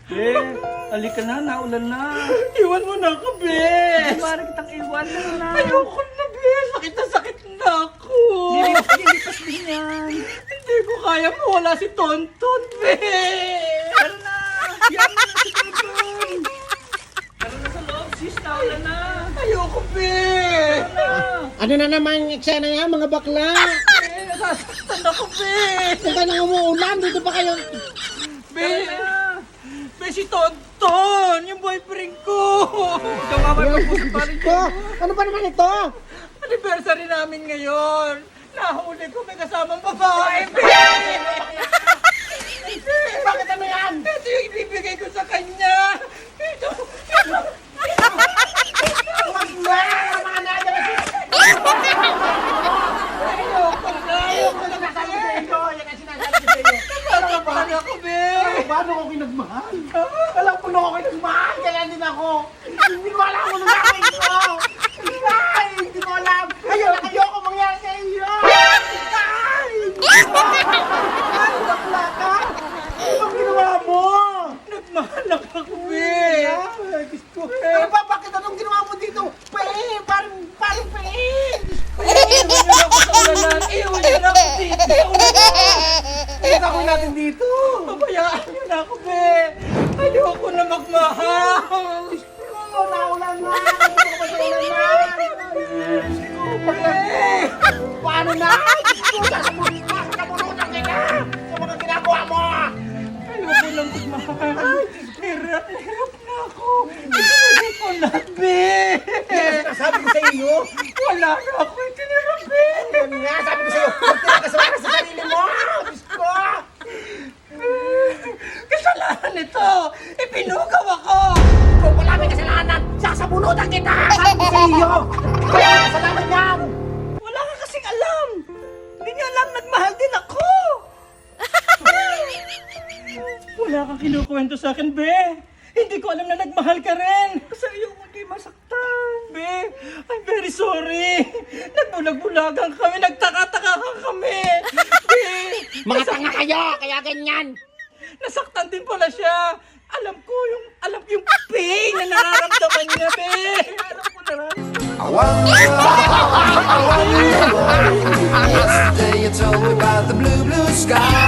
Be, halika na, naulan na. Iwan mo na ako, be. Mara kitang iwan na. Ayoko na, be. Sakit na ako. Nilipas din yan. Hindi ko kaya mawala si Tonton, be. Tara na. Yan na si Tonton. Tara na sa loob, sis, naulan na. Ayoko, be. Ano na naman yung eksena yan, mga bakla? Nasasaktan ako, be. Kung ka nang umuulan, dito pa kayo. Be, Tara na. be, si Tonton, yung boyfriend ko. Ikaw nga may pagpusin pa rin. Ito, ano ba naman ito? Anniversary namin ngayon. Nahuli ko may kasamang babae, be. Bakit ano yan? Ito yung ibibigay ko sa kanya. Ito. Huwag na! Mga nada kasi! Ayoko na. Ayoko na nasabi sa iyo! Yan ang sinasabi ko sa iyo! Nararamdaman ako, be. Paano ko kinagmahal? Alam ko na ako kinagmahal! Kaya din ako! Hindi ko alam kung nangyari ito! Ay! Hindi ko alam! Ayoko mangyari sa iyo! Ay! Ay! Bakla ka! Anong ginawa mo? Nagmahalak ako, be. Ay, Diyos ko! Ano ba? Bakit anong ginawa mo dito? Parang Iwan niyo na ako sa ulanan. Iwan niyo na ako dito. Gagawin natin dito! Pabayaan niyo na ako, be. Ayoko na magmahal. Naulan na! Ano ba sa ulan na? Paano na? Sasabunutan kita! Sa mga ginagawa mo! Ayoko na magmahal. Hirap na ako. Ibigay ko na, be. Sabi ko sa iyo! Wala na ako itinirap, be. Yan nga! Sabi ko sa iyo! Magtira ka sa sarili mo! Diyos ko! Kasalanan nito. Ipinugaw ako. Kung wala may kasalanan, sasabunutan kita! Sabi ko sa iyo! Wala may kasalanan yan! Wala ka kasing alam. Hindi niya alam, nagmahal din ako. Wala kang kinukwento sa akin, be. Hindi ko alam na nagmahal ka rin. Sa iyo mo di masaktan. Be, I'm very sorry. Nagbulag-bulagan kami, nagtaka-taka kami. Be, Mga tanga kayo! Kaya ganyan! nasaktan din pala siya. Alam ko yung pain na nararamdaman niya, be. Alam ko nararamdaman. Yesterday you told me about the blue, blue sky.